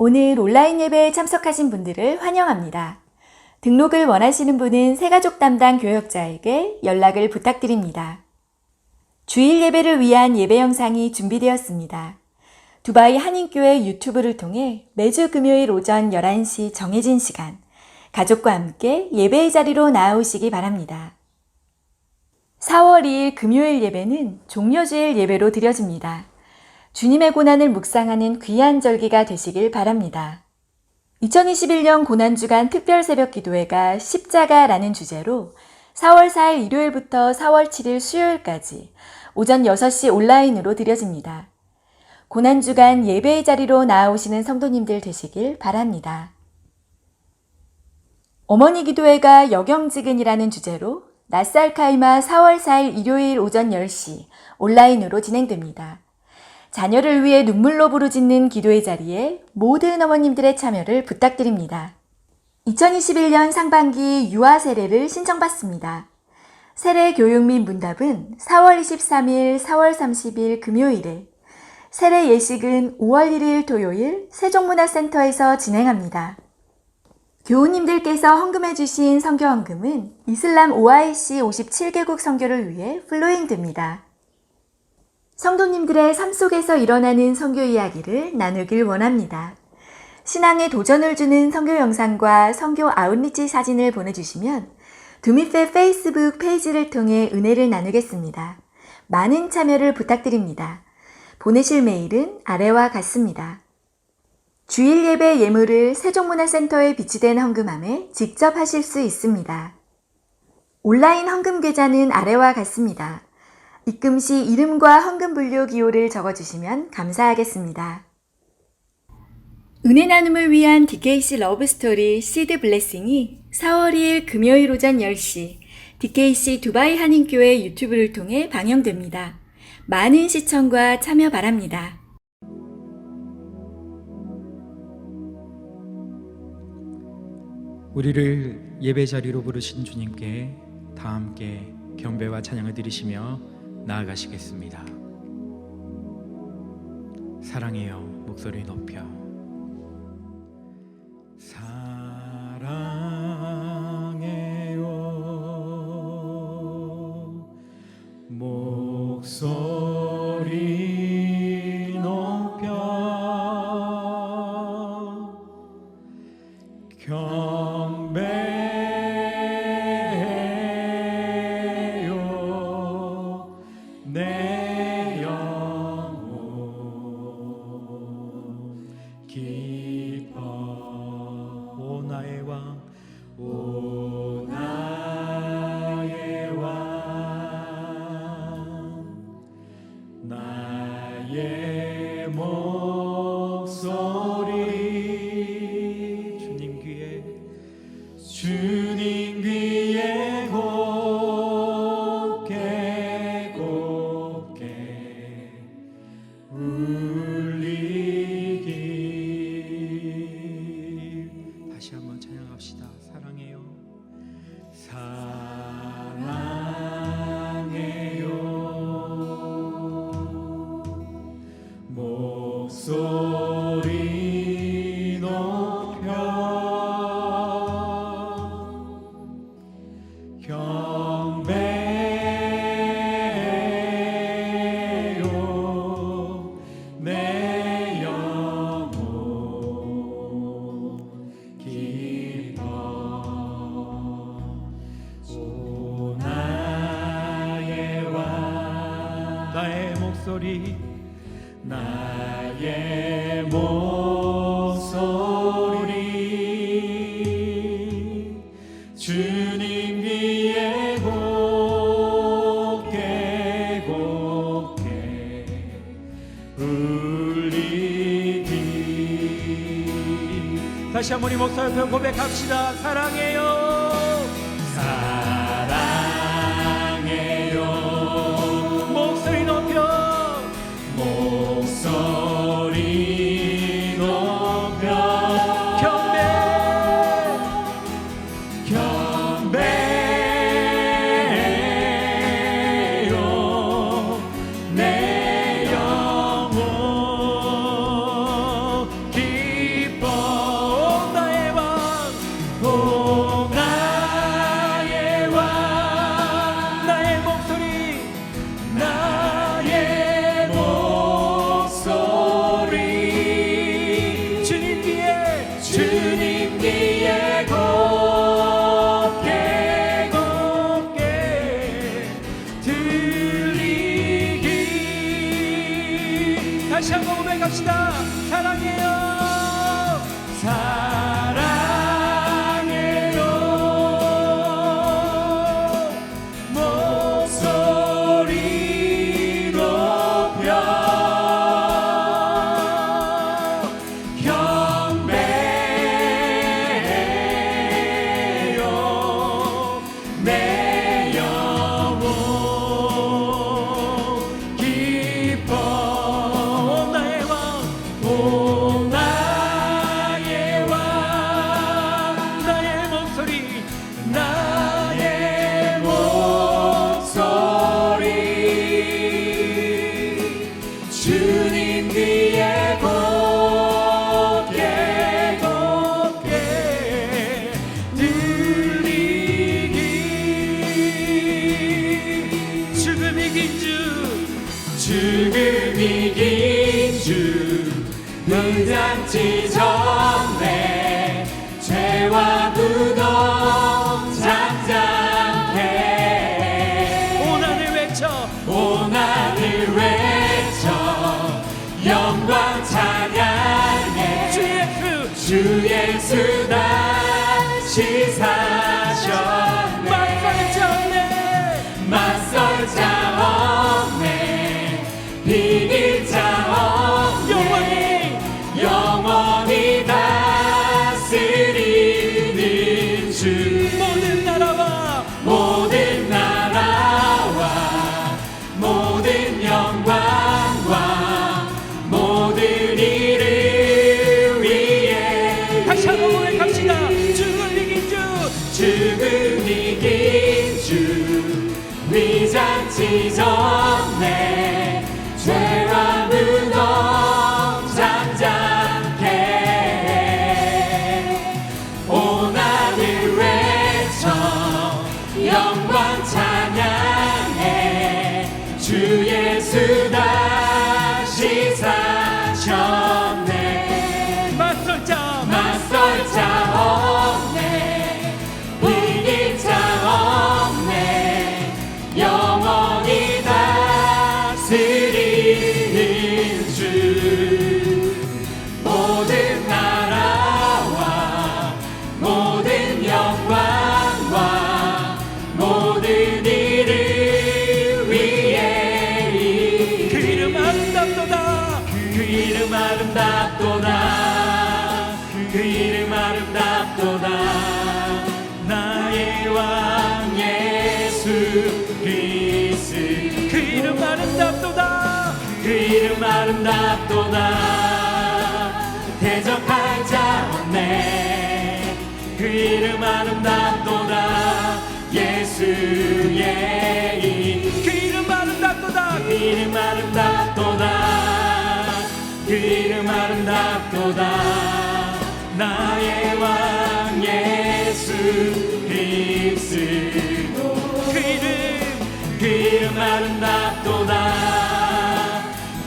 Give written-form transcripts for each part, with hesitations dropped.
오늘 온라인 예배에 참석하신 분들을 환영합니다. 등록을 원하시는 분은 새가족 담당 교역자에게 연락을 부탁드립니다. 주일 예배를 위한 예배 영상이 준비되었습니다. 두바이 한인교회 유튜브를 통해 매주 금요일 오전 11시 정해진 시간, 가족과 함께 예배의 자리로 나아오시기 바랍니다. 4월 2일 금요일 예배는 종려주일 예배로 드려집니다. 주님의 고난을 묵상하는 귀한 절기가 되시길 바랍니다. 2021년 고난주간 특별 새벽 기도회가 십자가라는 주제로 4월 4일 일요일부터 4월 7일 수요일까지 오전 6시 온라인으로 드려집니다. 고난주간 예배의 자리로 나아오시는 성도님들 되시길 바랍니다. 어머니 기도회가 역영지근이라는 주제로 나스알카이마 4월 4일 일요일 오전 10시 온라인으로 진행됩니다. 자녀를 위해 눈물로 부르짖는 기도의 자리에 모든 어머님들의 참여를 부탁드립니다. 2021년 상반기 유아 세례를 신청받습니다. 세례 교육 및 문답은 4월 23일, 4월 30일 금요일에, 세례 예식은 5월 1일 토요일 세종문화센터에서 진행합니다. 교우님들께서 헌금해 주신 선교 헌금은 이슬람 OIC 57개국 선교를 위해 플로잉됩니다. 성도님들의 삶 속에서 일어나는 선교 이야기를 나누길 원합니다. 신앙에 도전을 주는 선교 영상과 선교 아웃리치 사진을 보내주시면 두미페 페이스북 페이지를 통해 은혜를 나누겠습니다. 많은 참여를 부탁드립니다. 보내실 메일은 아래와 같습니다. 주일 예배 예물을 세종문화센터에 비치된 헌금함에 직접 하실 수 있습니다. 온라인 헌금 계좌는 아래와 같습니다. 입금 시 이름과 헌금 분류 기호를 적어주시면 감사하겠습니다. 은혜 나눔을 위한 DKC 러브스토리 시드 블레싱이 4월 2일 금요일 오전 10시 DKC 두바이 한인교회 유튜브를 통해 방영됩니다. 많은 시청과 참여 바랍니다. 우리를 예배 자리로 부르신 주님께 다 함께 경배와 찬양을 드리시며 나아가시겠습니다. 사랑해요 목소리 높여 사랑해요 목소리 높여 경배해요 내 영혼 기뻐 오 나의 왕 오 나의 왕 나의 목소리 주님 귀에 곱게 곱게 울리길 다시 한번 찬양합시다. 사랑해요 사랑해요 목소리 높여 경배해요 내 영혼 기뻐 오 나의 왕 나의 목소리 주님 귀에 곱게 곱게 울리기 다시 한번 이 목소리 높여 고백합시다. 사랑해요 사랑해요 목소리 높여 목소리 높여 경배해요 내 영혼 기뻐 찢어내 죄와 무덤 장장해 오난을 외쳐 오난을 외쳐 영광 찬양해 주 예수 다시 사셨네 맞설 자 없네 비길 자 없네 영원히 다스리는 주 모든 나라와 모든 영광과 모든 일을 위해 다시 한번 고백합시다. 죽을 이긴 주 죽은 이긴 주 위장 찢어내 죄와 무덤 장장해 오난을 외쳐 영광 찬양해 주 예수 다시 사셨네 맞설 자 없네 이길 자 없네 영원히 다스리는 주 모든 나라와 모든 영광과 모든 일을 위해 그 이름 아름답도다 그 이름 아름답도다 그 이름 아름답도다 나의 왕 예수 그리스도 그 이름 아름답도다 그 이름 아름답도다 대적할 자 없네 그 이름 아름답도다 예수의 이름 그 이름 아름답도다 그 이름 아름답도다 그 이름 아름답도다 나의 왕 예수 그리스도 그 이름 아름답도다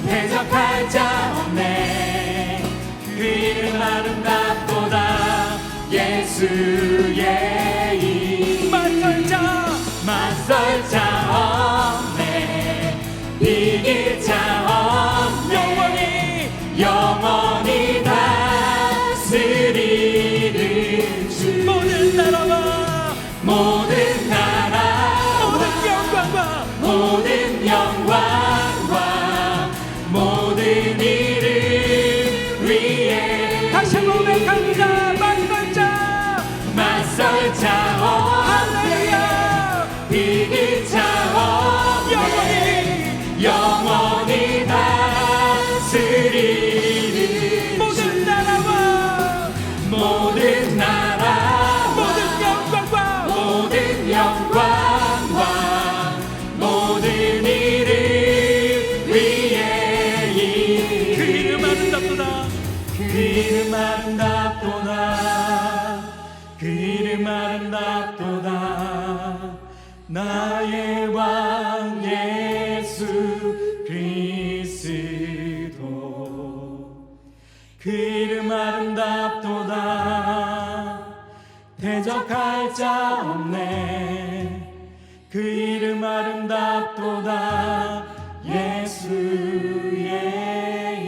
대적할 자 없네 그 이름 아름답도다 예수의 이름 맞설 자 없네 이길 자 없네 영원히 다스리는 주 모든 나라와 모든 나라 모든 영광과 모든 영광과 모든 일을 위해 다시 한번 고백합니다. 맞설 자 할렐루야 이길 자 없네 영원히 다스리는 모든 나라와 모든 나라 모든 영광과 모든 영광과 모든 일을 위해 그 이름 아름답도다 그 이름 아름답도다 그 이름 아름답도다 나의 왕 예수 그리스도 그 이름 아름답도다 대적할 자 없네 그 이름 아름답도다 예수의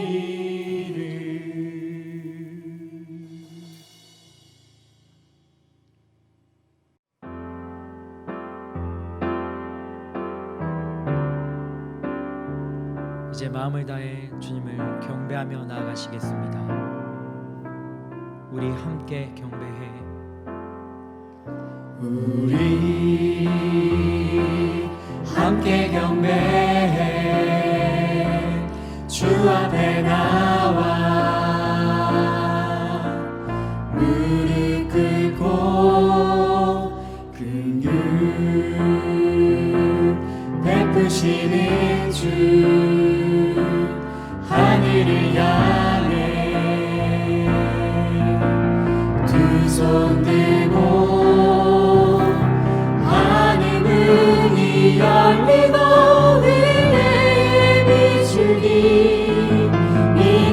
이름 이제 마음을 다해 주님을 경배하며 나아가시겠습니다. 우리 함께 경배해. 우리 함께 경배해 주 앞에 나와 무릎 꿇고 긍휼 베푸시는 주 하늘을 향해 두 손 들고 하늘 문이 열리고 은혜의 비추기 이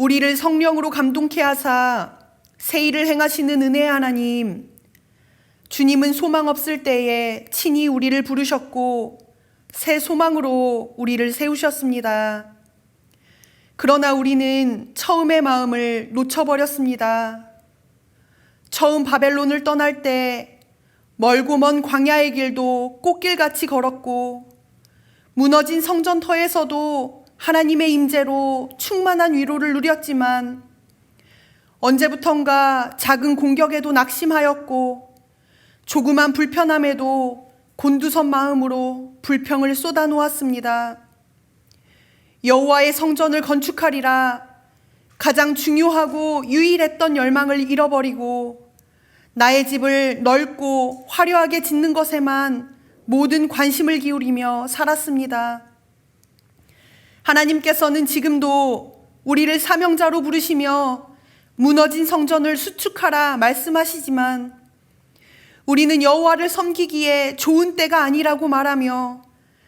우리를 성령으로 감동케 하사 새 일을 행하시는 은혜의 하나님, 주님은 소망 없을 때에 친히 우리를 부르셨고 새 소망으로 우리를 세우셨습니다. 그러나 우리는 처음의 마음을 놓쳐버렸습니다. 처음 바벨론을 떠날 때 멀고 먼 광야의 길도 꽃길같이 걸었고 무너진 성전터에서도 하나님의 임재로 충만한 위로를 누렸지만 언제부턴가 작은 공격에도 낙심하였고 조그만 불편함에도 곤두선 마음으로 불평을 쏟아놓았습니다. 여호와의 성전을 건축하리라 가장 중요하고 유일했던 열망을 잃어버리고 나의 집을 넓고 화려하게 짓는 것에만 모든 관심을 기울이며 살았습니다. 하나님께서는 지금도 우리를 사명자로 부르시며 무너진 성전을 수축하라 말씀하시지만 우리는 여호와를 섬기기에 좋은 때가 아니라고 말하며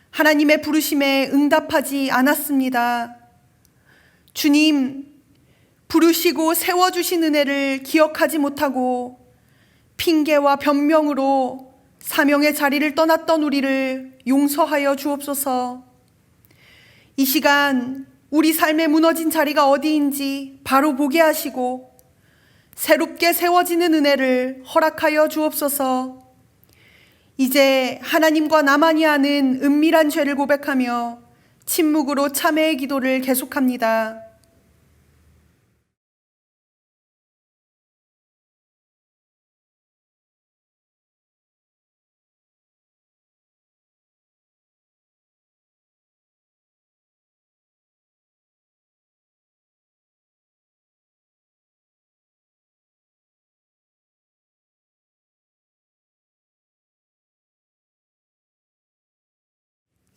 하나님의 부르심에 응답하지 않았습니다. 주님, 부르시고 세워주신 은혜를 기억하지 못하고 핑계와 변명으로 사명의 자리를 떠났던 우리를 용서하여 주옵소서. 이 시간 우리 삶의 무너진 자리가 어디인지 바로 보게 하시고 새롭게 세워지는 은혜를 허락하여 주옵소서. 이제 하나님과 나만이 아는 은밀한 죄를 고백하며 침묵으로 참회의 기도를 계속합니다.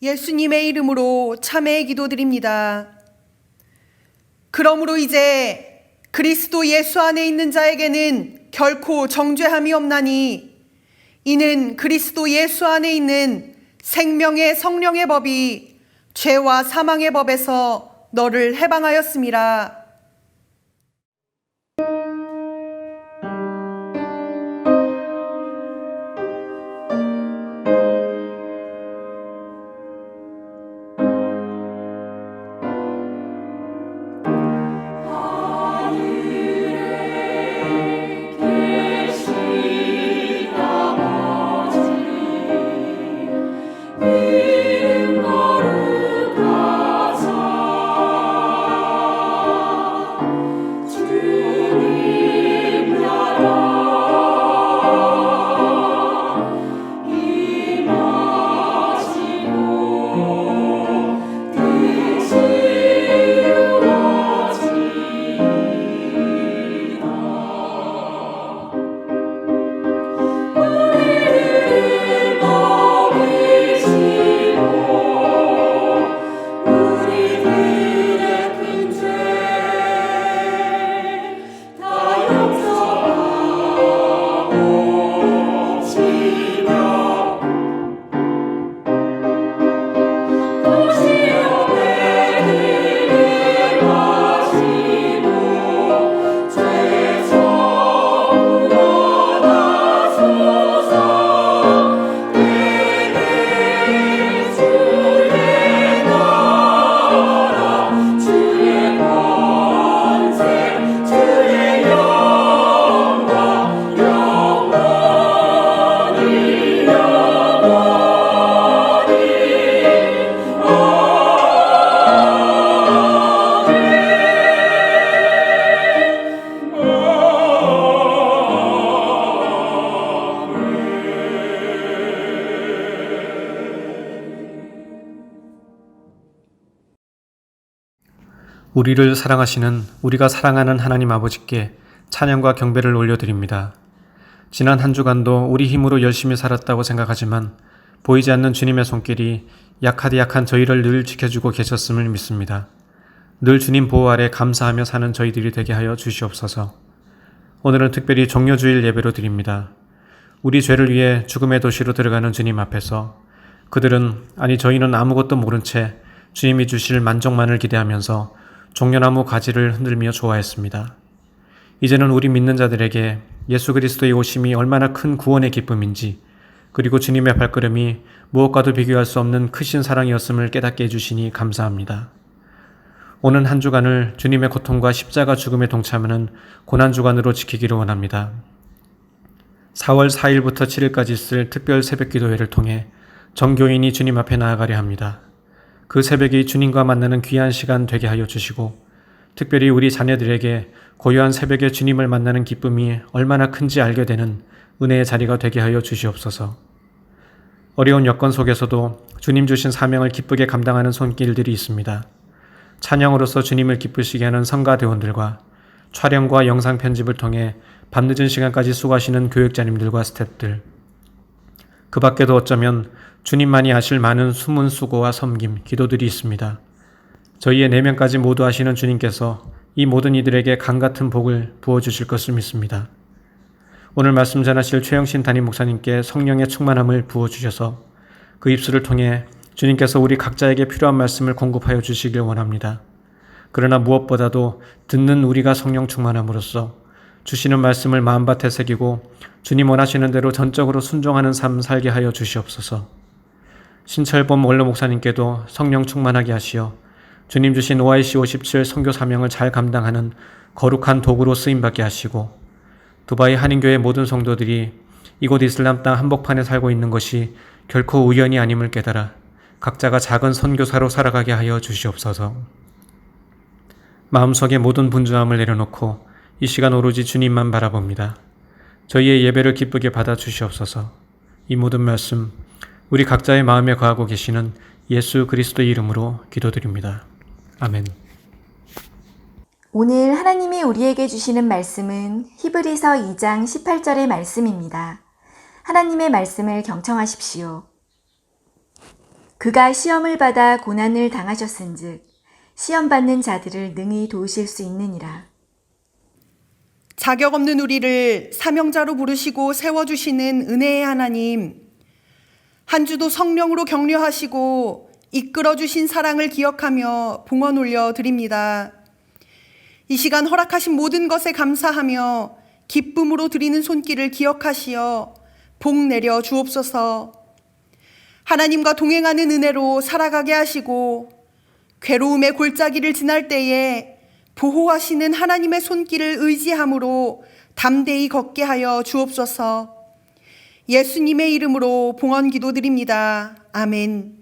예수님의 이름으로 참회의 기도드립니다. 그러므로 이제 그리스도 예수 안에 있는 자에게는 결코 정죄함이 없나니 이는 그리스도 예수 안에 있는 생명의 성령의 법이 죄와 사망의 법에서 너를 해방하였음이라. 우리를 사랑하시는 우리가 사랑하는 하나님 아버지께 찬양과 경배를 올려드립니다. 지난 한 주간도 우리 힘으로 열심히 살았다고 생각하지만 보이지 않는 주님의 손길이 약하디 약한 저희를 늘 지켜주고 계셨음을 믿습니다. 늘 주님 보호 아래 감사하며 사는 저희들이 되게 하여 주시옵소서. 오늘은 특별히 종료주일 예배로 드립니다. 우리 죄를 위해 죽음의 도시로 들어가는 주님 앞에서 저희는 아무것도 모른 채 주님이 주실 만족만을 기대하면서 종려나무 가지를 흔들며 좋아했습니다. 이제는 우리 믿는 자들에게 예수 그리스도의 오심이 얼마나 큰 구원의 기쁨인지, 그리고 주님의 발걸음이 무엇과도 비교할 수 없는 크신 사랑이었음을 깨닫게 해주시니 감사합니다. 오는 한 주간을 주님의 고통과 십자가 죽음에 동참하는 고난주간으로 지키기를 원합니다. 4월 4일부터 7일까지 있을 특별 새벽기도회를 통해 정교인이 주님 앞에 나아가려 합니다. 그 새벽이 주님과 만나는 귀한 시간 되게 하여 주시고, 특별히 우리 자녀들에게 고요한 새벽에 주님을 만나는 기쁨이 얼마나 큰지 알게 되는 은혜의 자리가 되게 하여 주시옵소서. 어려운 여건 속에서도 주님 주신 사명을 기쁘게 감당하는 손길들이 있습니다. 찬양으로서 주님을 기쁘시게 하는 성가대원들과 촬영과 영상 편집을 통해 밤늦은 시간까지 수고하시는 교육자님들과 스태프들, 그 밖에도 어쩌면 주님만이 아실 많은 숨은 수고와 섬김, 기도들이 있습니다. 저희의 내면까지 모두 아시는 주님께서 이 모든 이들에게 강같은 복을 부어주실 것을 믿습니다. 오늘 말씀 전하실 최영신 담임 목사님께 성령의 충만함을 부어주셔서 그 입술을 통해 주님께서 우리 각자에게 필요한 말씀을 공급하여 주시길 원합니다. 그러나 무엇보다도 듣는 우리가 성령 충만함으로써 주시는 말씀을 마음밭에 새기고 주님 원하시는 대로 전적으로 순종하는 삶 살게 하여 주시옵소서. 신철범 원로 목사님께도 성령 충만하게 하시어 주님 주신 OIC 57 선교 사명을 잘 감당하는 거룩한 도구로 쓰임받게 하시고, 두바이 한인교회 모든 성도들이 이곳 이슬람 땅 한복판에 살고 있는 것이 결코 우연이 아님을 깨달아 각자가 작은 선교사로 살아가게 하여 주시옵소서. 마음속의 모든 분주함을 내려놓고 이 시간 오로지 주님만 바라봅니다. 저희의 예배를 기쁘게 받아 주시옵소서. 이 모든 말씀 우리 각자의 마음에 거하고 계시는 예수 그리스도의 이름으로 기도드립니다. 아멘. 오늘 하나님이 우리에게 주시는 말씀은 히브리서 2장 18절의 말씀입니다. 하나님의 말씀을 경청하십시오. 그가 시험을 받아 고난을 당하셨은즉 시험받는 자들을 능히 도우실 수 있느니라. 자격 없는 우리를 사명자로 부르시고 세워주시는 은혜의 하나님, 한 주도 성령으로 격려하시고 이끌어주신 사랑을 기억하며 봉헌 올려드립니다. 이 시간 허락하신 모든 것에 감사하며 기쁨으로 드리는 손길을 기억하시어 복 내려 주옵소서. 하나님과 동행하는 은혜로 살아가게 하시고 괴로움의 골짜기를 지날 때에 보호하시는 하나님의 손길을 의지함으로 담대히 걷게 하여 주옵소서. 예수님의 이름으로 봉헌 기도드립니다. 아멘.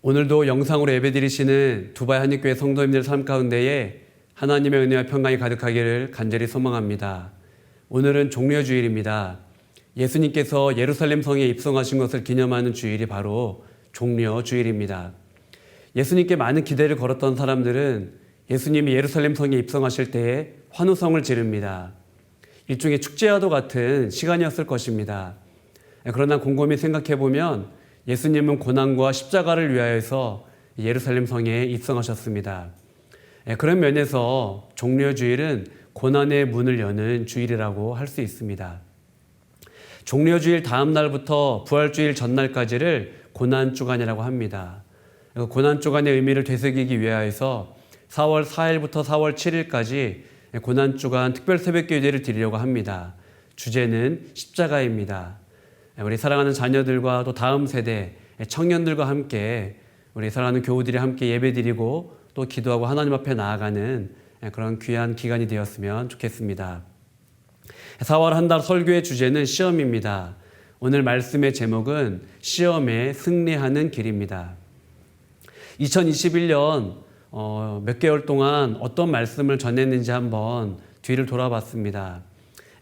오늘도 영상으로 예배드리시는 두바이 한입교회 성도님들 삶 가운데에 하나님의 은혜와 평강이 가득하기를 간절히 소망합니다. 오늘은 종려주일입니다. 예수님께서 예루살렘 성에 입성하신 것을 기념하는 주일이 바로 종려주일입니다. 예수님께 많은 기대를 걸었던 사람들은 예수님이 예루살렘 성에 입성하실 때에 환호성을 지릅니다. 일종의 축제와도 같은 시간이었을 것입니다. 그러나 곰곰이 생각해보면 예수님은 고난과 십자가를 위하여서 예루살렘 성에 입성하셨습니다. 그런 면에서 종려주일은 고난의 문을 여는 주일이라고 할 수 있습니다. 종려주일 다음 날부터 부활주일 전날까지를 고난주간이라고 합니다. 고난주간의 의미를 되새기기 위하여서 4월 4일부터 4월 7일까지 고난주간 특별 새벽 예배를 드리려고 합니다. 주제는 십자가입니다. 우리 사랑하는 자녀들과 또 다음 세대 청년들과 함께 우리 사랑하는 교우들이 함께 예배드리고 또 기도하고 하나님 앞에 나아가는 그런 귀한 기간이 되었으면 좋겠습니다. 4월 한 달 설교의 주제는 시험입니다. 오늘 말씀의 제목은 시험에 승리하는 길입니다. 2021년 몇 개월 동안 어떤 말씀을 전했는지 한번 뒤를 돌아봤습니다.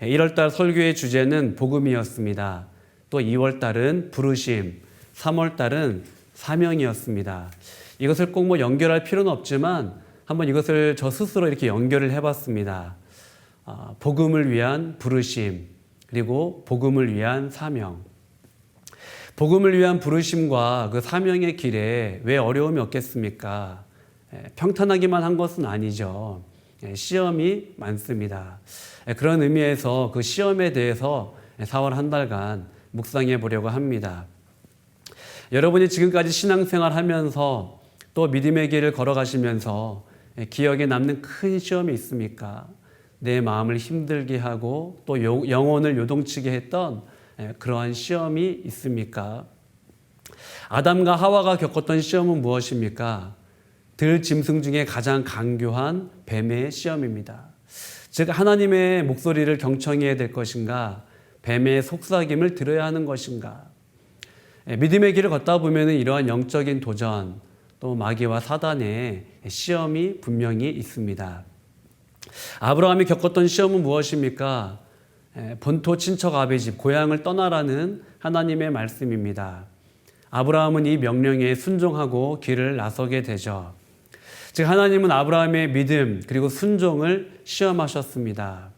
1월달 설교의 주제는 복음이었습니다. 또 2월달은 부르심, 3월달은 사명이었습니다. 이것을 꼭 연결할 필요는 없지만 한번 이것을 저 스스로 이렇게 연결을 해봤습니다. 복음을 위한 부르심, 그리고 복음을 위한 사명. 복음을 위한 부르심과 그 사명의 길에 왜 어려움이 없겠습니까? 평탄하기만 한 것은 아니죠. 시험이 많습니다. 그런 의미에서 그 시험에 대해서 4월 한 달간 묵상해 보려고 합니다. 여러분이 지금까지 신앙생활 하면서 또 믿음의 길을 걸어가시면서 기억에 남는 큰 시험이 있습니까? 내 마음을 힘들게 하고 또 영혼을 요동치게 했던 그러한 시험이 있습니까? 아담과 하와가 겪었던 시험은 무엇입니까? 들 짐승 중에 가장 강교한 뱀의 시험입니다. 즉 하나님의 목소리를 경청해야 될 것인가? 뱀의 속삭임을 들어야 하는 것인가? 믿음의 길을 걷다 보면 이러한 영적인 도전, 또 마귀와 사단의 시험이 분명히 있습니다. 아브라함이 겪었던 시험은 무엇입니까? 본토 친척 아비 집, 고향을 떠나라는 하나님의 말씀입니다. 아브라함은 이 명령에 순종하고 길을 나서게 되죠. 즉 하나님은 아브라함의 믿음 그리고 순종을 시험하셨습니다.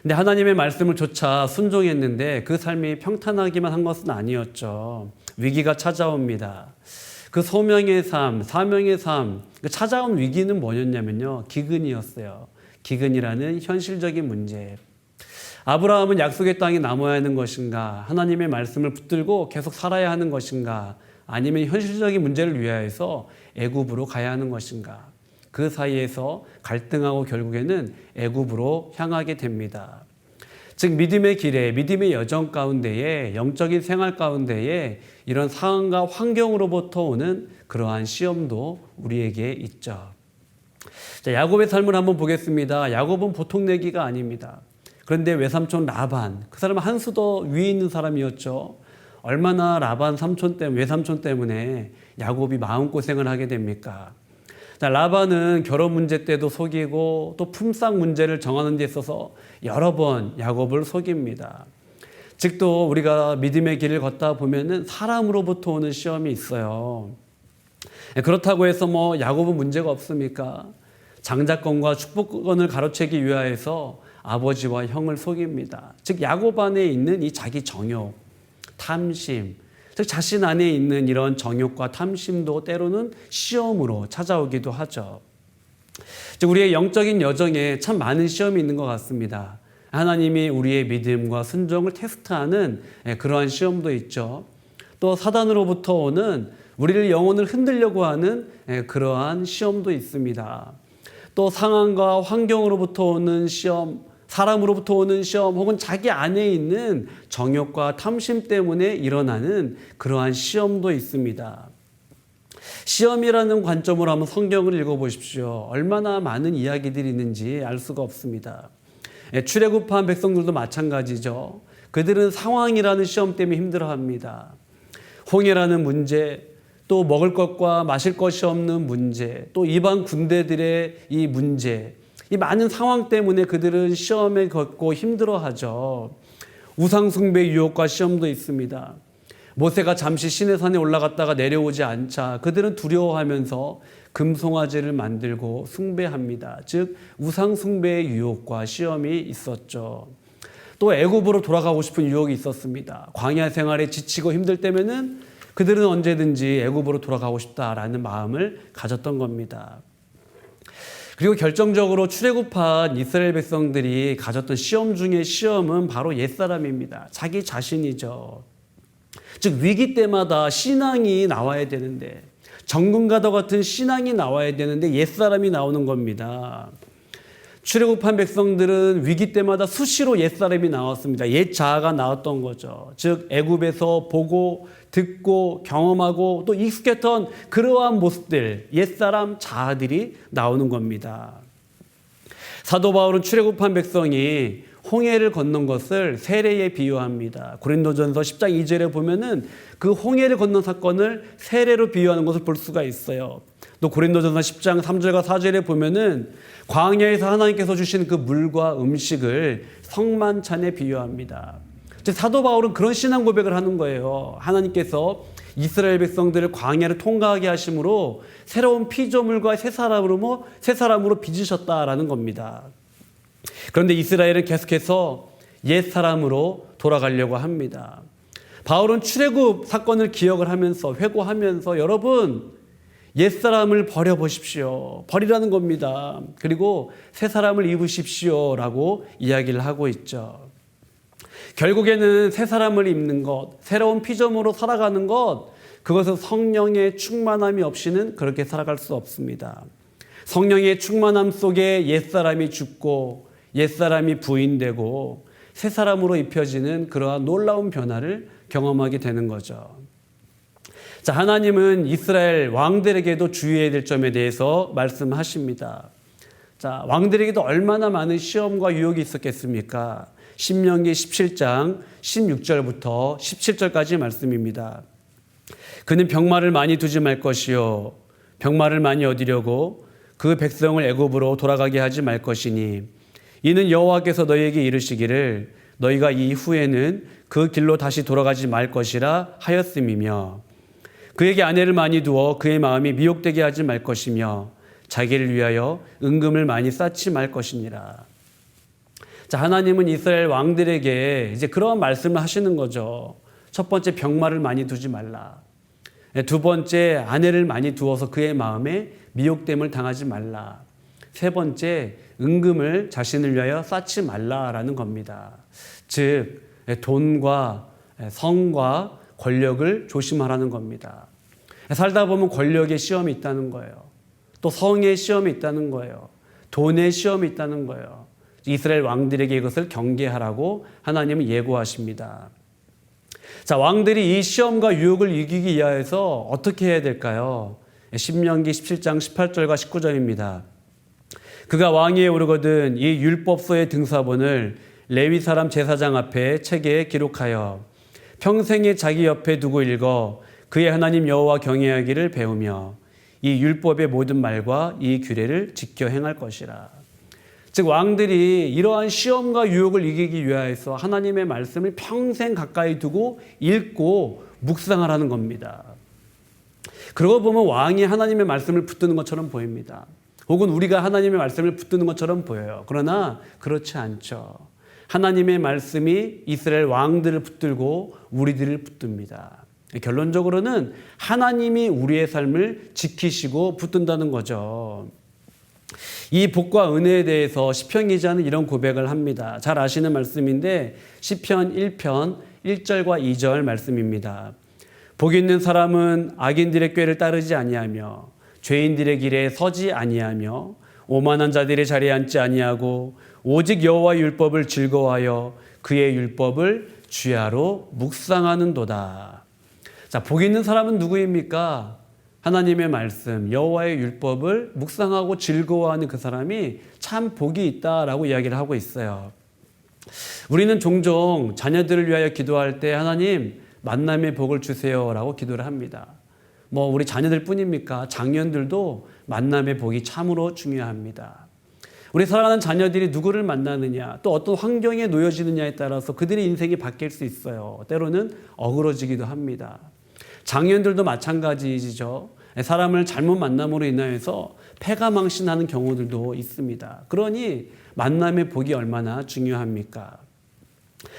근데 하나님의 말씀을 조차 순종했는데 그 삶이 평탄하기만 한 것은 아니었죠. 위기가 찾아옵니다. 그 소명의 삶, 사명의 삶, 그 찾아온 위기는 뭐였냐면요. 기근이었어요. 기근이라는 현실적인 문제. 아브라함은 약속의 땅에 남아야 하는 것인가? 하나님의 말씀을 붙들고 계속 살아야 하는 것인가? 아니면 현실적인 문제를 위하여서 애굽으로 가야 하는 것인가? 그 사이에서 갈등하고 결국에는 애굽으로 향하게 됩니다. 즉 믿음의 길에, 믿음의 여정 가운데에, 영적인 생활 가운데에 이런 상황과 환경으로부터 오는 그러한 시험도 우리에게 있죠. 자, 야곱의 삶을 한번 보겠습니다. 야곱은 보통 내기가 아닙니다. 그런데 외삼촌 라반, 그 사람은 한 수도 위에 있는 사람이었죠. 얼마나 라반 삼촌 때문에, 외삼촌 때문에 야곱이 마음고생을 하게 됩니까? 자, 라반은 결혼 문제 때도 속이고 또 품삯 문제를 정하는 데 있어서 여러 번 야곱을 속입니다. 즉 또 우리가 믿음의 길을 걷다 보면은 사람으로부터 오는 시험이 있어요. 그렇다고 해서 야곱은 문제가 없습니까? 장자권과 축복권을 가로채기 위하여서 아버지와 형을 속입니다. 즉 야곱 안에 있는 이 자기 정욕, 탐심, 즉 자신 안에 있는 이런 정욕과 탐심도 때로는 시험으로 찾아오기도 하죠. 즉 우리의 영적인 여정에 참 많은 시험이 있는 것 같습니다. 하나님이 우리의 믿음과 순종을 테스트하는 그러한 시험도 있죠. 또 사단으로부터 오는 우리를 영혼을 흔들려고 하는 그러한 시험도 있습니다. 또 상황과 환경으로부터 오는 시험, 사람으로부터 오는 시험, 혹은 자기 안에 있는 정욕과 탐심 때문에 일어나는 그러한 시험도 있습니다. 시험이라는 관점으로 한번 성경을 읽어보십시오. 얼마나 많은 이야기들이 있는지 알 수가 없습니다. 출애굽한 백성들도 마찬가지죠. 그들은 상황이라는 시험 때문에 힘들어합니다. 홍해라는 문제, 또 먹을 것과 마실 것이 없는 문제, 또 이방 군대들의 이 문제, 이 많은 상황 때문에 그들은 시험에 겪고 힘들어하죠. 우상숭배 유혹과 시험도 있습니다. 모세가 잠시 시내산에 올라갔다가 내려오지 않자 그들은 두려워하면서 금송아지를 만들고 숭배합니다. 즉 우상숭배의 유혹과 시험이 있었죠. 또 애굽으로 돌아가고 싶은 유혹이 있었습니다. 광야 생활에 지치고 힘들 때면은 그들은 언제든지 애굽으로 돌아가고 싶다라는 마음을 가졌던 겁니다. 그리고 결정적으로 출애굽한 이스라엘 백성들이 가졌던 시험 중에 시험은 바로 옛사람입니다. 자기 자신이죠. 즉 위기 때마다 신앙이 나와야 되는데, 정금가도 같은 신앙이 나와야 되는데 옛사람이 나오는 겁니다. 출애굽한 백성들은 위기 때마다 수시로 옛사람이 나왔습니다. 옛 자아가 나왔던 거죠. 즉 애굽에서 보고 듣고 경험하고 또 익숙했던 그러한 모습들, 옛사람 자아들이 나오는 겁니다. 사도 바울은 출애굽한 백성이 홍해를 건넌 것을 세례에 비유합니다. 고린도전서 10장 2절에 보면은 그 홍해를 건넌 사건을 세례로 비유하는 것을 볼 수가 있어요. 또 고린도전서 10장 3절과 4절에 보면은 광야에서 하나님께서 주신 그 물과 음식을 성만찬에 비유합니다. 사도 바울은 그런 신앙 고백을 하는 거예요. 하나님께서 이스라엘 백성들을 광야를 통과하게 하심으로 새로운 피조물과 새 사람으로 빚으셨다라는 겁니다. 그런데 이스라엘은 계속해서 옛 사람으로 돌아가려고 합니다. 바울은 출애굽 사건을 기억을 하면서 회고하면서 여러분 옛 사람을 버려보십시오. 버리라는 겁니다. 그리고 새 사람을 입으십시오라고 이야기를 하고 있죠. 결국에는 새 사람을 입는 것, 새로운 피조물로 살아가는 것, 그것은 성령의 충만함이 없이는 그렇게 살아갈 수 없습니다. 성령의 충만함 속에 옛사람이 죽고 옛사람이 부인되고 새 사람으로 입혀지는 그러한 놀라운 변화를 경험하게 되는 거죠. 자, 하나님은 이스라엘 왕들에게도 주의해야 될 점에 대해서 말씀하십니다. 자, 왕들에게도 얼마나 많은 시험과 유혹이 있었겠습니까? 신명기 17장 16절부터 17절까지 말씀입니다. 그는 병마를 많이 두지 말 것이요 병마를 많이 얻으려고 그 백성을 애굽으로 돌아가게 하지 말 것이니 이는 여호와께서 너희에게 이르시기를 너희가 이 후에는 그 길로 다시 돌아가지 말 것이라 하였음이며 그에게 아내를 많이 두어 그의 마음이 미혹되게 하지 말 것이며 자기를 위하여 은금을 많이 쌓지 말 것이니라. 자, 하나님은 이스라엘 왕들에게 이제 그런 말씀을 하시는 거죠. 첫 번째, 병마를 많이 두지 말라. 두 번째, 아내를 많이 두어서 그의 마음에 미혹됨을 당하지 말라. 세 번째, 은금을 자신을 위하여 쌓지 말라라는 겁니다. 즉, 돈과 성과 권력을 조심하라는 겁니다. 살다 보면 권력의 시험이 있다는 거예요. 또 성의 시험이 있다는 거예요. 돈의 시험이 있다는 거예요. 이스라엘 왕들에게 이것을 경계하라고 하나님은 예고하십니다. 자, 왕들이 이 시험과 유혹을 이기기 위해서 어떻게 해야 될까요? 신명기 17장 18절과 19절입니다. 그가 왕위에 오르거든 이 율법서의 등사본을 레위 사람 제사장 앞에 책에 기록하여 평생에 자기 옆에 두고 읽어 그의 하나님 여호와 경외하기를 배우며 이 율법의 모든 말과 이 규례를 지켜 행할 것이라. 즉 왕들이 이러한 시험과 유혹을 이기기 위하여서 하나님의 말씀을 평생 가까이 두고 읽고 묵상하라는 겁니다. 그러고 보면 왕이 하나님의 말씀을 붙드는 것처럼 보입니다. 혹은 우리가 하나님의 말씀을 붙드는 것처럼 보여요. 그러나 그렇지 않죠. 하나님의 말씀이 이스라엘 왕들을 붙들고 우리들을 붙듭니다. 결론적으로는 하나님이 우리의 삶을 지키시고 붙든다는 거죠. 이 복과 은혜에 대해서 시편 기자는 이런 고백을 합니다. 잘 아시는 말씀인데 시편 1편 1절과 2절 말씀입니다. 복 있는 사람은 악인들의 꾀를 따르지 아니하며 죄인들의 길에 서지 아니하며 오만한 자들의 자리에 앉지 아니하고 오직 여호와의 율법을 즐거워하여 그의 율법을 주야로 묵상하는도다. 자, 복 있는 사람은 누구입니까? 하나님의 말씀, 여호와의 율법을 묵상하고 즐거워하는 그 사람이 참 복이 있다라고 이야기를 하고 있어요. 우리는 종종 자녀들을 위하여 기도할 때 하나님 만남의 복을 주세요라고 기도를 합니다. 우리 자녀들 뿐입니까? 장년들도 만남의 복이 참으로 중요합니다. 우리 사랑하는 자녀들이 누구를 만나느냐, 또 어떤 환경에 놓여지느냐에 따라서 그들의 인생이 바뀔 수 있어요. 때로는 어그러지기도 합니다. 장년들도 마찬가지죠. 사람을 잘못 만남으로 인하여서 패가망신하는 경우들도 있습니다. 그러니 만남의 복이 얼마나 중요합니까?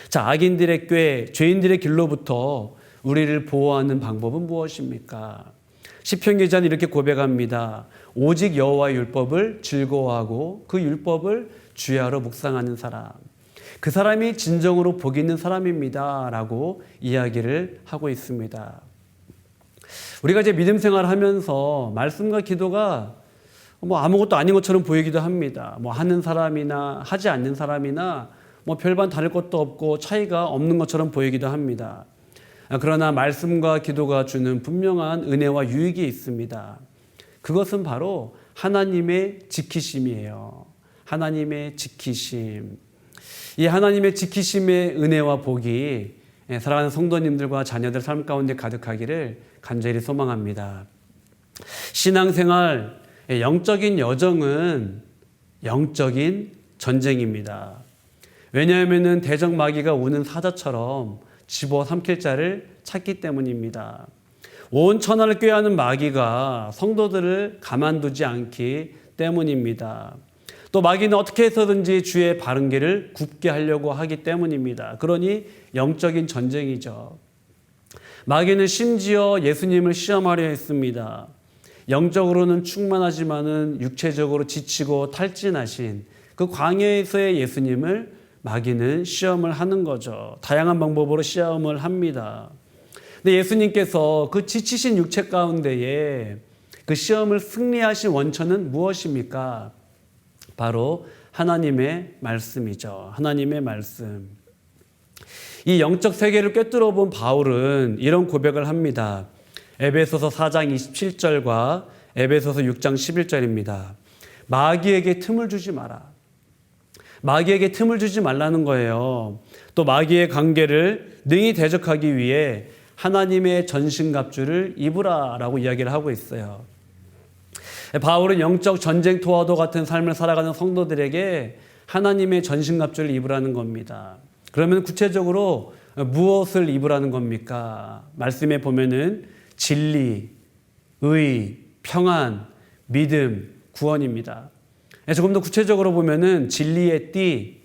자, 악인들의 꾀, 죄인들의 길로부터 우리를 보호하는 방법은 무엇입니까? 시편 기자는 이렇게 고백합니다. 오직 여호와의 율법을 즐거워하고 그 율법을 주야로 묵상하는 사람. 그 사람이 진정으로 복 있는 사람입니다. 라고 이야기를 하고 있습니다. 우리가 이제 믿음 생활을 하면서 말씀과 기도가 아무것도 아닌 것처럼 보이기도 합니다. 하는 사람이나 하지 않는 사람이나 별반 다를 것도 없고 차이가 없는 것처럼 보이기도 합니다. 그러나 말씀과 기도가 주는 분명한 은혜와 유익이 있습니다. 그것은 바로 하나님의 지키심이에요. 하나님의 지키심. 이 하나님의 지키심의 은혜와 복이 사랑하는 성도님들과 자녀들 삶 가운데 가득하기를 간절히 소망합니다. 신앙생활, 영적인 여정은 영적인 전쟁입니다. 왜냐하면 대적 마귀가 우는 사자처럼 집어삼킬 자를 찾기 때문입니다. 온 천하를 꾀하는 마귀가 성도들을 가만두지 않기 때문입니다. 또 마귀는 어떻게 해서든지 주의 바른 길을 굽게 하려고 하기 때문입니다. 그러니 영적인 전쟁이죠. 마귀는 심지어 예수님을 시험하려 했습니다. 영적으로는 충만하지만은 육체적으로 지치고 탈진하신 그 광야에서의 예수님을 마귀는 시험을 하는 거죠. 다양한 방법으로 시험을 합니다. 근데 예수님께서 그 지치신 육체 가운데에 그 시험을 승리하신 원천은 무엇입니까? 바로 하나님의 말씀이죠. 하나님의 말씀. 이 영적 세계를 꿰뚫어 본 바울은 이런 고백을 합니다. 에베소서 4장 27절과 에베소서 6장 11절입니다. 마귀에게 틈을 주지 마라. 마귀에게 틈을 주지 말라는 거예요. 또 마귀의 관계를 능히 대적하기 위해 하나님의 전신갑주를 입으라라고 이야기를 하고 있어요. 바울은 영적 전쟁터와도 같은 삶을 살아가는 성도들에게 하나님의 전신갑주를 입으라는 겁니다. 그러면 구체적으로 무엇을 입으라는 겁니까? 말씀에 보면은 진리, 의, 평안, 믿음, 구원입니다. 조금 더 구체적으로 보면은 진리의 띠,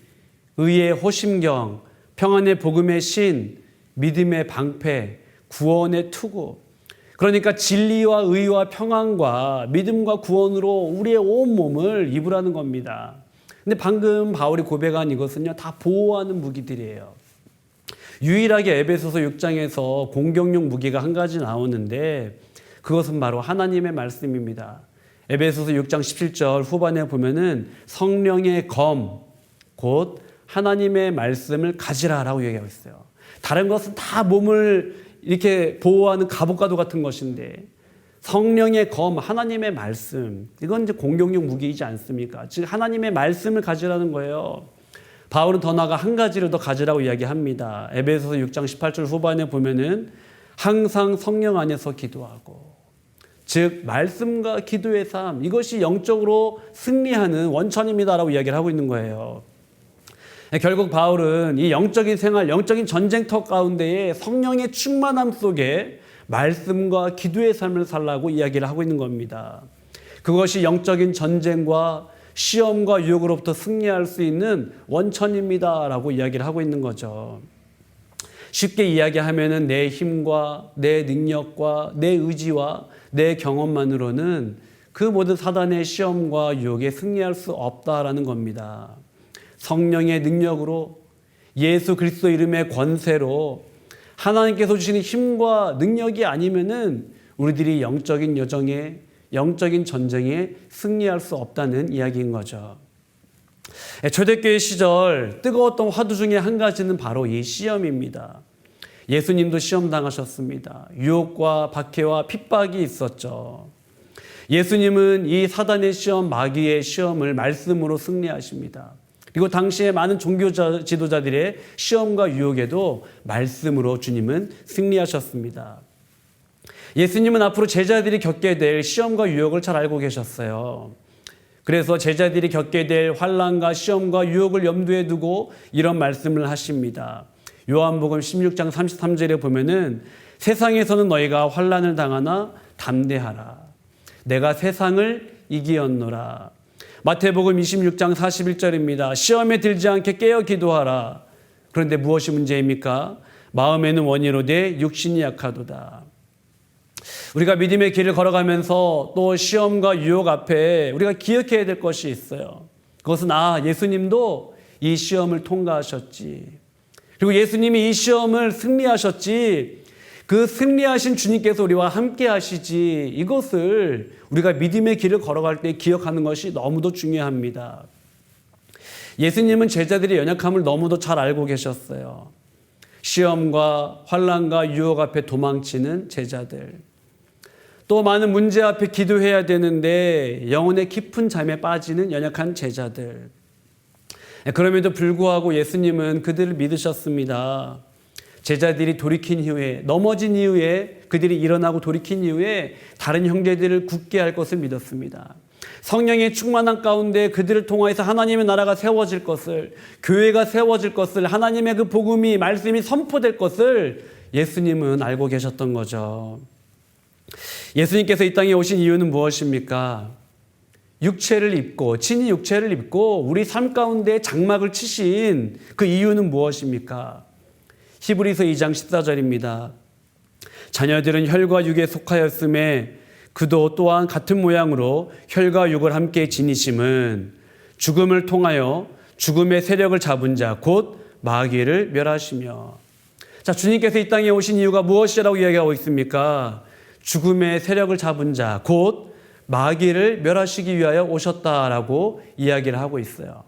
의의 호심경, 평안의 복음의 신, 믿음의 방패, 구원의 투구. 그러니까 진리와 의와 평안과 믿음과 구원으로 우리의 온 몸을 입으라는 겁니다. 근데 방금 바울이 고백한 이것은요, 다 보호하는 무기들이에요. 유일하게 에베소서 6장에서 공격용 무기가 한 가지 나오는데 그것은 바로 하나님의 말씀입니다. 에베소서 6장 17절 후반에 보면은 성령의 검, 곧 하나님의 말씀을 가지라라고 얘기하고 있어요. 다른 것은 다 몸을 이렇게 보호하는 갑옷과도 같은 것인데 성령의 검, 하나님의 말씀, 이건 이제 공격용 무기이지 않습니까? 즉 하나님의 말씀을 가지라는 거예요. 바울은 더 나아가 한 가지를 더 가지라고 이야기합니다. 에베소서 6장 18절 후반에 보면은 항상 성령 안에서 기도하고, 즉 말씀과 기도의 삶, 이것이 영적으로 승리하는 원천입니다라고 이야기를 하고 있는 거예요. 결국 바울은 이 영적인 생활, 영적인 전쟁터 가운데에 성령의 충만함 속에 말씀과 기도의 삶을 살라고 이야기를 하고 있는 겁니다. 그것이 영적인 전쟁과 시험과 유혹으로부터 승리할 수 있는 원천입니다라고 이야기를 하고 있는 거죠. 쉽게 이야기하면은 내 힘과 내 능력과 내 의지와 내 경험만으로는 그 모든 사단의 시험과 유혹에 승리할 수 없다라는 겁니다. 성령의 능력으로 예수 그리스도 이름의 권세로 하나님께서 주시는 힘과 능력이 아니면은 우리들이 영적인 여정에, 영적인 전쟁에 승리할 수 없다는 이야기인 거죠. 초대교회 시절 뜨거웠던 화두 중에 한 가지는 바로 이 시험입니다. 예수님도 시험 당하셨습니다. 유혹과 박해와 핍박이 있었죠. 예수님은 이 사단의 시험, 마귀의 시험을 말씀으로 승리하십니다. 그리고 당시에 많은 종교 지도자들의 시험과 유혹에도 말씀으로 주님은 승리하셨습니다. 예수님은 앞으로 제자들이 겪게 될 시험과 유혹을 잘 알고 계셨어요. 그래서 제자들이 겪게 될 환난과 시험과 유혹을 염두에 두고 이런 말씀을 하십니다. 요한복음 16장 33절에 보면은 세상에서는 너희가 환난을 당하나 담대하라. 내가 세상을 이기었노라. 마태복음 26장 41절입니다. 시험에 들지 않게 깨어 기도하라. 그런데 무엇이 문제입니까? 마음에는 원이로되 육신이 약하도다. 우리가 믿음의 길을 걸어가면서 또 시험과 유혹 앞에 우리가 기억해야 될 것이 있어요. 그것은 예수님도 이 시험을 통과하셨지. 그리고 예수님이 이 시험을 승리하셨지. 그 승리하신 주님께서 우리와 함께 하시지. 이것을 우리가 믿음의 길을 걸어갈 때 기억하는 것이 너무도 중요합니다. 예수님은 제자들의 연약함을 너무도 잘 알고 계셨어요. 시험과 환난과 유혹 앞에 도망치는 제자들. 또 많은 문제 앞에 기도해야 되는데 영혼의 깊은 잠에 빠지는 연약한 제자들. 그럼에도 불구하고 예수님은 그들을 믿으셨습니다. 제자들이 돌이킨 이후에, 넘어진 이후에, 그들이 일어나고 돌이킨 이후에 다른 형제들을 굳게 할 것을 믿었습니다. 성령의 충만한 가운데 그들을 통하여서 하나님의 나라가 세워질 것을, 교회가 세워질 것을, 하나님의 그 복음이, 말씀이 선포될 것을 예수님은 알고 계셨던 거죠. 예수님께서 이 땅에 오신 이유는 무엇입니까? 육체를 입고, 친히 육체를 입고 우리 삶 가운데 장막을 치신 그 이유는 무엇입니까? 히브리서 2장 14절입니다. 자녀들은 혈과 육에 속하였음에 그도 또한 같은 모양으로 혈과 육을 함께 지니심은 죽음을 통하여 죽음의 세력을 잡은 자 곧 마귀를 멸하시며. 자, 주님께서 이 땅에 오신 이유가 무엇이라고 이야기하고 있습니까? 죽음의 세력을 잡은 자 곧 마귀를 멸하시기 위하여 오셨다라고 이야기를 하고 있어요.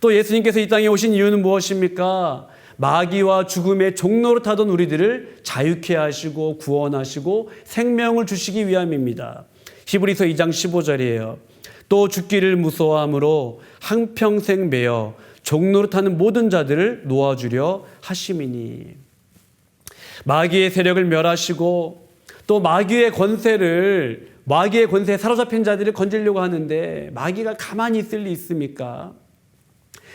또 예수님께서 이 땅에 오신 이유는 무엇입니까? 마귀와 죽음의 종로로 타던 우리들을 자유케 하시고 구원하시고 생명을 주시기 위함입니다. 히브리서 2장 15절이에요. 또 죽기를 무서워함으로 한평생 매여 종로로 타는 모든 자들을 놓아주려 하심이니. 마귀의 세력을 멸하시고 또 마귀의 권세에 사로잡힌 자들을 건지려고 하는데 마귀가 가만히 있을 리 있습니까?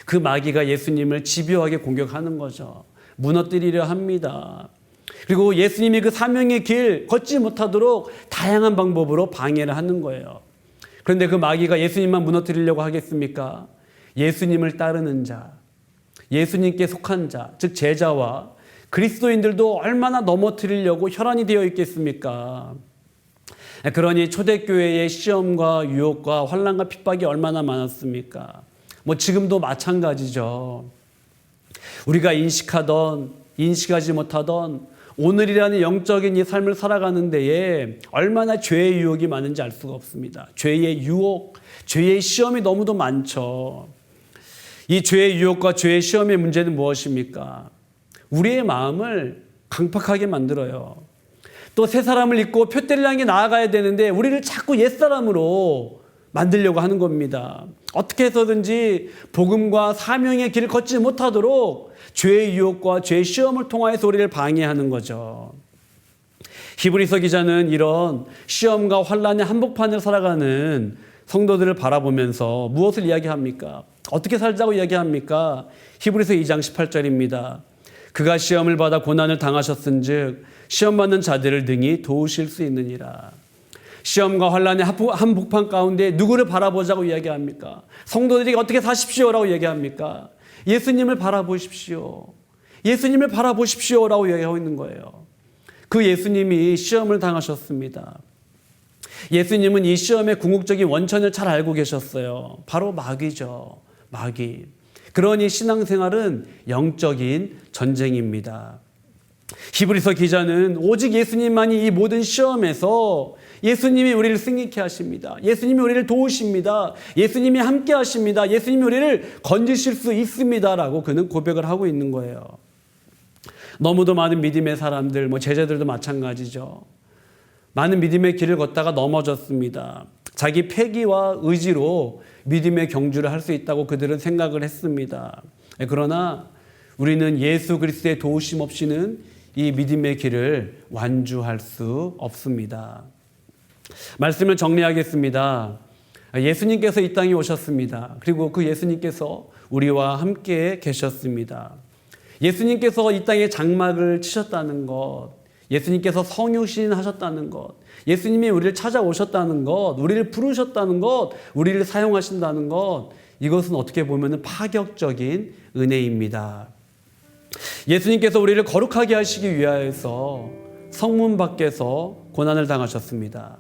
그 마귀가 예수님을 집요하게 공격하는 거죠. 무너뜨리려 합니다. 그리고 예수님이 그 사명의 길 걷지 못하도록 다양한 방법으로 방해를 하는 거예요. 그런데 그 마귀가 예수님만 무너뜨리려고 하겠습니까? 예수님을 따르는 자, 예수님께 속한 자, 즉 제자와 그리스도인들도 얼마나 넘어뜨리려고 혈안이 되어 있겠습니까? 그러니 초대교회의 시험과 유혹과 환난과 핍박이 얼마나 많았습니까? 지금도 마찬가지죠. 우리가 인식하던 인식하지 못하던 오늘이라는 영적인 이 삶을 살아가는 데에 얼마나 죄의 유혹이 많은지 알 수가 없습니다. 죄의 유혹, 죄의 시험이 너무도 많죠. 이 죄의 유혹과 죄의 시험의 문제는 무엇입니까? 우리의 마음을 강팍하게 만들어요. 또 새 사람을 입고 표대를 향해 나아가야 되는데 우리를 자꾸 옛사람으로 만들려고 하는 겁니다. 어떻게 해서든지 복음과 사명의 길을 걷지 못하도록 죄의 유혹과 죄의 시험을 통하여서 우리를 방해하는 거죠. 히브리서 기자는 이런 시험과 환난의 한복판을 살아가는 성도들을 바라보면서 무엇을 이야기합니까? 어떻게 살자고 이야기합니까? 히브리서 2장 18절입니다. 그가 시험을 받아 고난을 당하셨은즉 시험받는 자들을 능히 도우실 수 있느니라. 시험과 환난의 한복판 가운데 누구를 바라보자고 이야기합니까? 성도들이 어떻게 사십시오라고 얘기합니까? 예수님을 바라보십시오. 예수님을 바라보십시오라고 얘기하고 있는 거예요. 그 예수님이 시험을 당하셨습니다. 예수님은 이 시험의 궁극적인 원천을 잘 알고 계셨어요. 바로 마귀죠. 마귀. 그러니 신앙생활은 영적인 전쟁입니다. 히브리서 기자는 오직 예수님만이 이 모든 시험에서 예수님이 우리를 승리케 하십니다. 예수님이 우리를 도우십니다. 예수님이 함께 하십니다. 예수님이 우리를 건지실 수 있습니다. 라고 그는 고백을 하고 있는 거예요. 너무도 많은 믿음의 사람들, 제자들도 마찬가지죠. 많은 믿음의 길을 걷다가 넘어졌습니다. 자기 패기와 의지로 믿음의 경주를 할 수 있다고 그들은 생각을 했습니다. 그러나 우리는 예수 그리스도의 도우심 없이는 이 믿음의 길을 완주할 수 없습니다. 말씀을 정리하겠습니다. 예수님께서 이 땅에 오셨습니다. 그리고 그 예수님께서 우리와 함께 계셨습니다. 예수님께서 이 땅에 장막을 치셨다는 것, 예수님께서 성육신 하셨다는 것, 예수님이 우리를 찾아오셨다는 것, 우리를 부르셨다는 것, 우리를 사용하신다는 것, 이것은 어떻게 보면 파격적인 은혜입니다. 예수님께서 우리를 거룩하게 하시기 위하여서 성문 밖에서 고난을 당하셨습니다.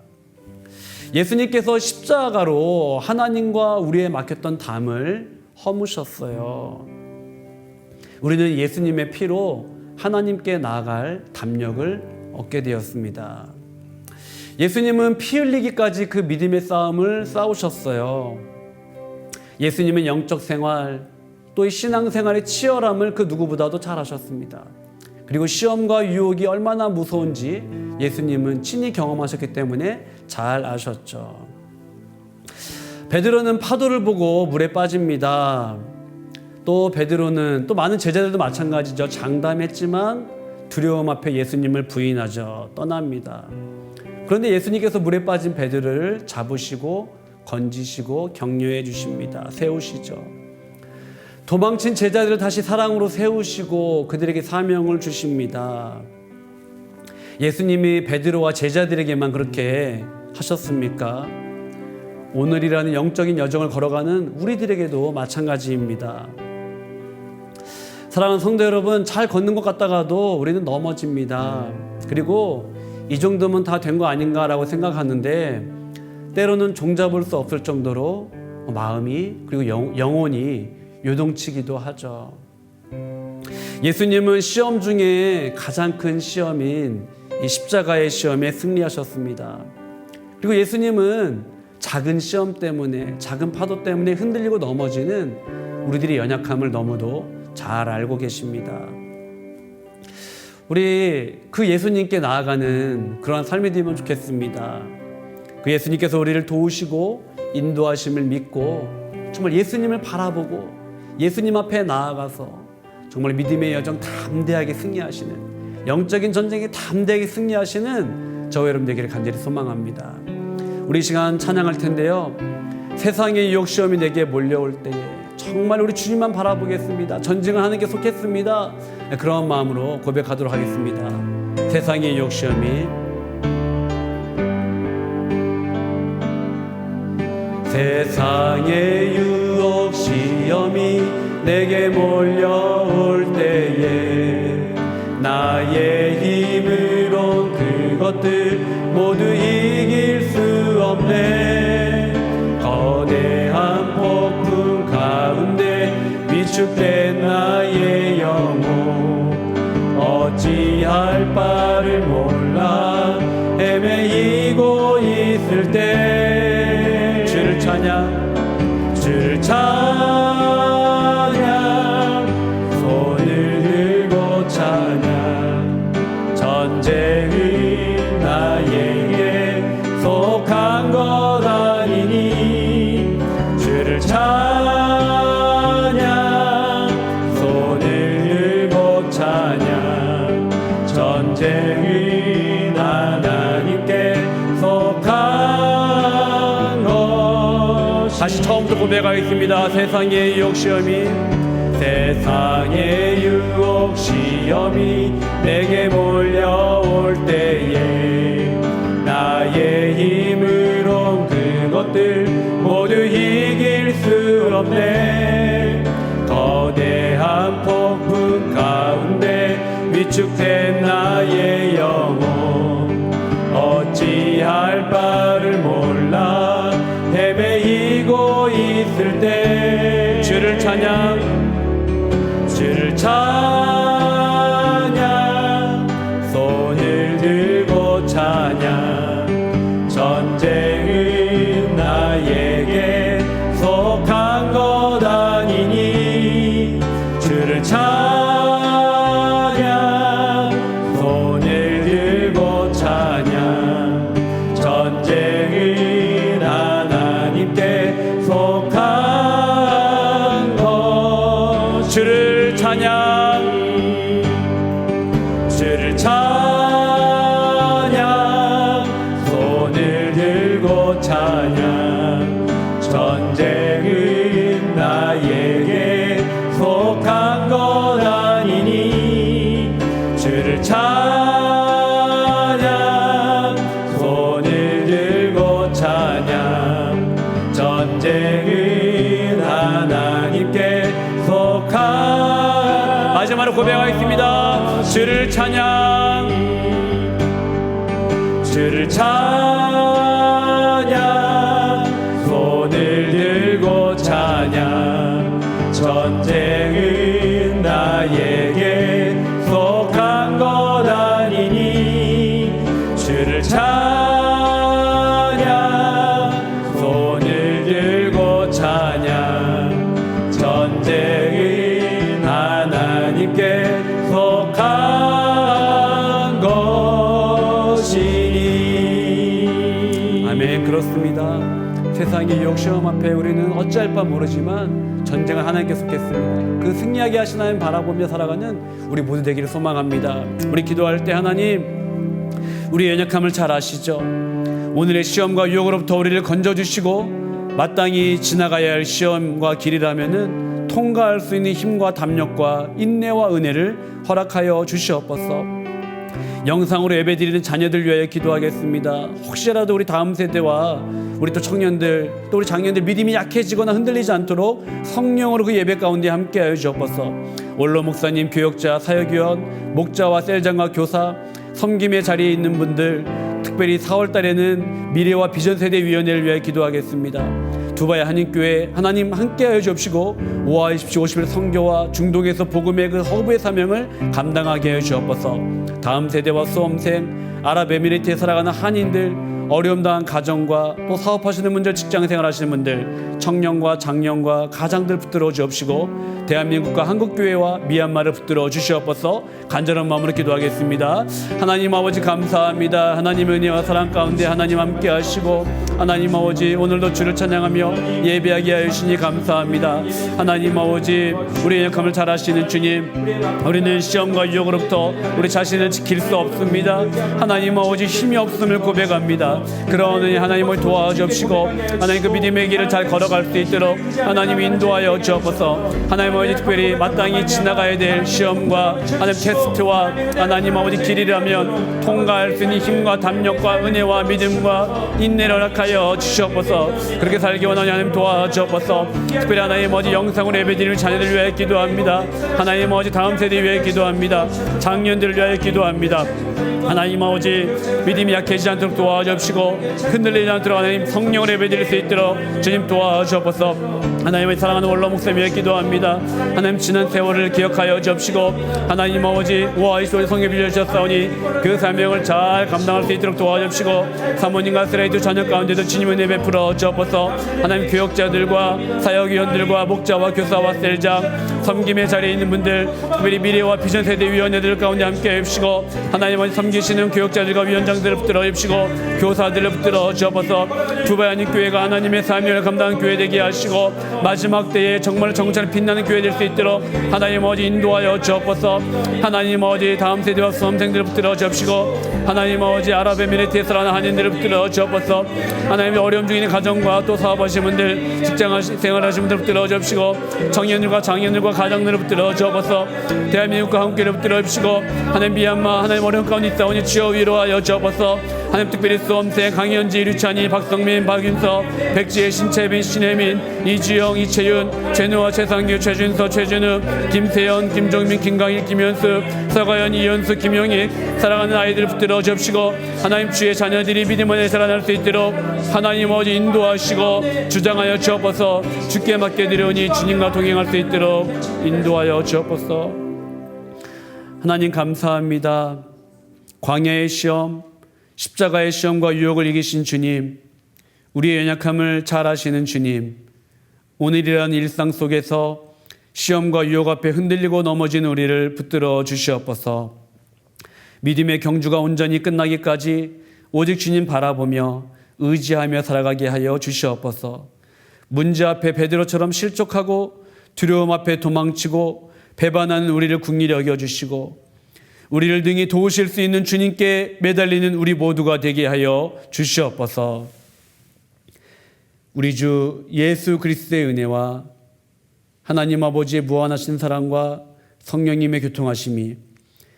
예수님께서 십자가로 하나님과 우리의 막혔던 담을 허무셨어요. 우리는 예수님의 피로 하나님께 나아갈 담력을 얻게 되었습니다. 예수님은 피 흘리기까지 그 믿음의 싸움을 싸우셨어요. 예수님은 영적 생활, 또 이 신앙생활의 치열함을 그 누구보다도 잘 하셨습니다. 그리고 시험과 유혹이 얼마나 무서운지 예수님은 친히 경험하셨기 때문에 잘 아셨죠. 베드로는 파도를 보고 물에 빠집니다. 또 베드로는 또 많은 제자들도 마찬가지죠. 장담했지만 두려움 앞에 예수님을 부인하죠. 떠납니다. 그런데 예수님께서 물에 빠진 베드로를 잡으시고 건지시고 격려해 주십니다. 세우시죠. 도망친 제자들을 다시 사랑으로 세우시고 그들에게 사명을 주십니다. 예수님이 베드로와 제자들에게만 그렇게 하셨습니까? 오늘이라는 영적인 여정을 걸어가는 우리들에게도 마찬가지입니다. 사랑하는 성도 여러분, 잘 걷는 것 같다가도 우리는 넘어집니다. 그리고 이 정도면 다 된 거 아닌가라고 생각하는데 때로는 종잡을 수 없을 정도로 마음이 그리고 영혼이 요동치기도 하죠. 예수님은 시험 중에 가장 큰 시험인 이 십자가의 시험에 승리하셨습니다. 그리고 예수님은 작은 시험 때문에, 작은 파도 때문에 흔들리고 넘어지는 우리들의 연약함을 너무도 잘 알고 계십니다. 우리 그 예수님께 나아가는 그러한 삶이 되면 좋겠습니다. 그 예수님께서 우리를 도우시고 인도하심을 믿고 정말 예수님을 바라보고 예수님 앞에 나아가서 정말 믿음의 여정 담대하게 승리하시는, 영적인 전쟁에 담대하게 승리하시는 저와 여러분 되기를 간절히 소망합니다. 우리 시간 찬양할 텐데요. 세상의 유혹 시험이 내게 몰려올 때에 정말 우리 주님만 바라보겠습니다. 전쟁을 하는 게 속했습니다. 그런 마음으로 고백하도록 하겠습니다. 세상의 유혹 시험이, 세상의 유혹 시험이 내게 몰려올 때에 나의 힘으론 그것들 모두 이길 수 없네. 거대한 폭풍 가운데 위축된 나의 영혼 어찌할 바를 몰라 헤매이고 있을 때 주를 찬양, 주를 찬양, 손을 들고 찬양. 전쟁은 나에게 속한 것 아니니 주를 찬양, 손을 들고 찬양. 전쟁은 하나님께 속한 것. 다시 처음부터 고백하겠습니다. 세상의 유혹 시험이, 세상의 유혹 시험이 내게 몰려올 때에 나의 힘으론 그것들 모두 이길 수 없네. 거대한 폭풍 가운데 위축된 나의 영혼 어찌할 바를 찬양합니다. 주를 찬양, 주를 찬양, 손을 들고 찬양. 전쟁은 나에게 속한 것 아니니 주를 찬양, 손을 들고 찬양. 전쟁은 하나님께 속한 것이니. 아멘. 그렇습니다. 세상의 유혹 시험 앞에 우리는 어찌할 바 모르지만 전쟁을 하나님께 속했습니다. 그 승리하게 하신 하나님 바라보며 살아가는 우리 모두 되기를 소망합니다. 우리 기도할 때 하나님, 우리의 연약함을 잘 아시죠? 오늘의 시험과 유혹으로부터 우리를 건져주시고 마땅히 지나가야 할 시험과 길이라면은 통과할 수 있는 힘과 담력과 인내와 은혜를 허락하여 주시옵소서. 영상으로 예배드리는 자녀들 위하여 기도하겠습니다. 혹시라도 우리 다음 세대와 우리 또 청년들 또 우리 장년들 믿음이 약해지거나 흔들리지 않도록 성령으로 그 예배 가운데 함께하여 주옵소서. 원로 목사님, 교역자, 사역위원, 목자와 셀장과 교사, 섬김의 자리에 있는 분들, 특별히 4월 달에는 미래와 비전 세대 위원회를 위해 기도하겠습니다. 두바이 한인교회 하나님 함께하여 주옵시고 5와 20, 50일 선교와 중동에서 복음의 그 허브의 사명을 감당하게 하여 주옵소서. 다음 세대와 수험생, 아랍에미리트에 살아가는 한인들, 어려움 당한 가정과 또 사업하시는 분들, 직장생활 하시는 분들, 청년과 장년과 가장들 붙들어 주옵시고 대한민국과 한국교회와 미얀마를 붙들어 주시옵소서. 간절한 마음으로 기도하겠습니다. 하나님 아버지 감사합니다. 하나님의 은혜와 사랑 가운데 하나님 함께 하시고 하나님 아버지 오늘도 주를 찬양하며 예배하게 하여 주시니 감사합니다. 하나님 아버지 우리의 연약함을 잘 아시는 주님, 우리는 시험과 유혹으로부터 우리 자신을 지킬 수 없습니다. 하나님 아버지 힘이 없음을 고백합니다. 그러니 하나님을 도와주옵시고 하나님 그 믿음의 길을 잘 걸어갈 수 있도록 하나님 인도하여 주옵소서. 하나님 아버지 특별히 마땅히 지나가야 될 시험과 하나님 테스트와 하나님 아버지 길이라면 통과할 수 있는 힘과 담력과 은혜와 믿음과 인내를 허락하여 주시옵소서. 그렇게 살기 원하는 하나님 도와주옵소서. 특별히 하나님 아버지 영상으로 예배드리는 자녀들 위해 기도합니다. 하나님 아버지 다음 세대 위해 기도합니다. 장년들을 위하여 기도합니다. 하나님 아버지 믿음이 약해지지 않도록 도와주옵시고 흔들리지 않도록 하나님 성령을 예배드릴 수 있도록 주님 도와주옵소서. 하나님의 사랑하는 원로 목사님 위해 기도합니다. 하나님 지난 세월을 기억하여 주옵시고 하나님 아버지 5와 20일 성령 빌려주셨사오니 그 사명을 잘 감당할 수 있도록 도와주옵시고 사모님과 스레이트 자녀 가운데도 주님의 은혜 베풀어 주옵소서. 하나님 교역자들과 사역위원들과 목자와 교사와 셀장 섬김의 자리에 있는 분들, 특별히 미래와 비전 세대 위원회들 가운데 함께 해주시고 하나님 아버지 섬기시는 교역자들과 위원장들을 붙들어 주시고 교사들을 붙들어 주옵소서. 두바이 한인교회가 하나님의 사명을 감당하는 교회 되게 하시고 마지막 때에 정말 정찰 빛나는 교회 될 수 있도록 하나님 아버지 인도하여 주옵소서. 하나님 아버지 다음 세대와 수험생들을 붙들어 주옵시고 하나님 아버지 아랍에미리트에 살아가는 한인들을 붙들어 주옵소서. 하나님의 어려움 중에 있는 가정과 또 사업하시는 분들, 직장 생활하시는 분들 붙들어 주옵시고 청년들과 장년들과 가장들을 붙들어 주옵소서. 대한민국과 한국교회를 붙들어 주시고 하나님 미얀마 하나님 어려움 가운데 있사오니 주여 위로하여 주옵소서. 하나님 특별히 수험생 강현지, 류찬희, 박성민, 박윤서, 백지혜, 신채빈, 신혜민, 이주영, 이채윤, 최누아, 최상규, 최준서, 최준우, 김세연, 김종민, 김강일, 김현수, 서가연, 이현수, 김용익 사랑하는 아이들 붙들어 주옵시고 하나님 주의 자녀들이 믿음 안에 살아날 수 있도록 하나님 어디 인도하시고 주장하여 주옵소서. 주께 맡겨드리오니 주님과 동행할 수 있도록 인도하여 주옵소서. 하나님 감사합니다. 광야의 시험, 십자가의 시험과 유혹을 이기신 주님, 우리의 연약함을 잘 아시는 주님, 오늘이라는 일상 속에서 시험과 유혹 앞에 흔들리고 넘어진 우리를 붙들어 주시옵소서. 믿음의 경주가 온전히 끝나기까지 오직 주님 바라보며 의지하며 살아가게 하여 주시옵소서. 문제 앞에 베드로처럼 실족하고 두려움 앞에 도망치고 배반하는 우리를 긍휼히 여겨주시고 우리를 등이 도우실 수 있는 주님께 매달리는 우리 모두가 되게 하여 주시옵소서. 우리 주 예수 그리스도의 은혜와 하나님 아버지의 무한하신 사랑과 성령님의 교통하심이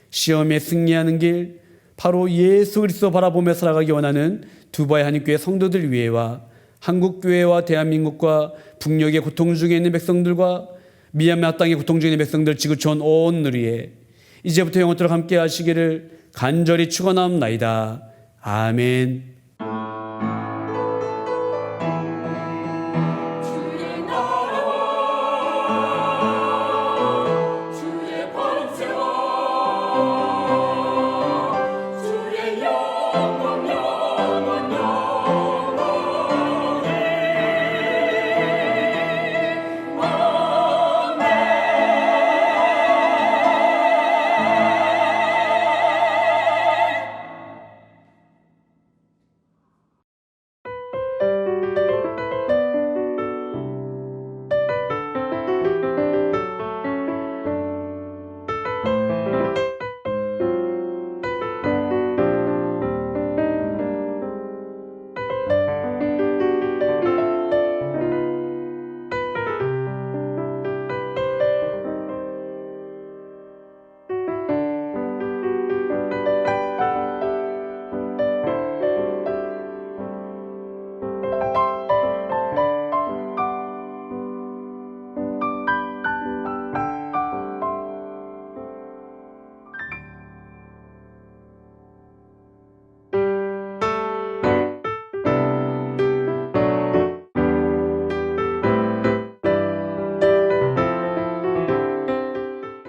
시험에 승리하는 길 바로 예수 그리스도 바라보며 살아가기 원하는 두바이 한인교회 성도들 위해와 한국교회와 대한민국과 북녘의 고통 중에 있는 백성들과 미얀마 땅의 고통 중에 있는 백성들 지구촌 온 누리에 이제부터 영원토록 함께 하시기를 간절히 축원하옵나이다. 아멘.